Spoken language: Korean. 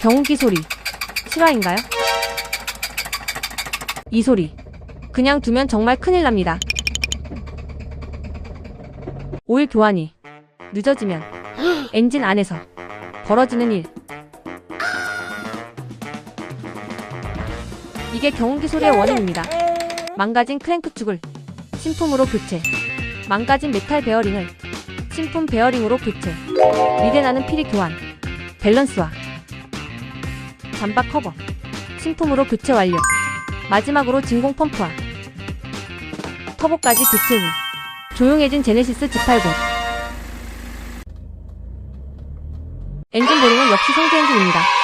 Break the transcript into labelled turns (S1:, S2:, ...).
S1: 경운기 소리 실화인가요? 이 소리 그냥 두면 정말 큰일 납니다. 오일 교환이 늦어지면 엔진 안에서 벌어지는 일. 이게 경운기 소리의 원인입니다. 망가진 크랭크축을 신품으로 교체, 망가진 메탈 베어링을 신품 베어링으로 교체, 미대나는 피리 교환, 밸런스와 잠박 커버 신품으로 교체 완료. 마지막으로 진공 펌프와 터보까지 교체 후 조용해진 제네시스 G80. 엔진 보링은 역시 성지 엔진입니다.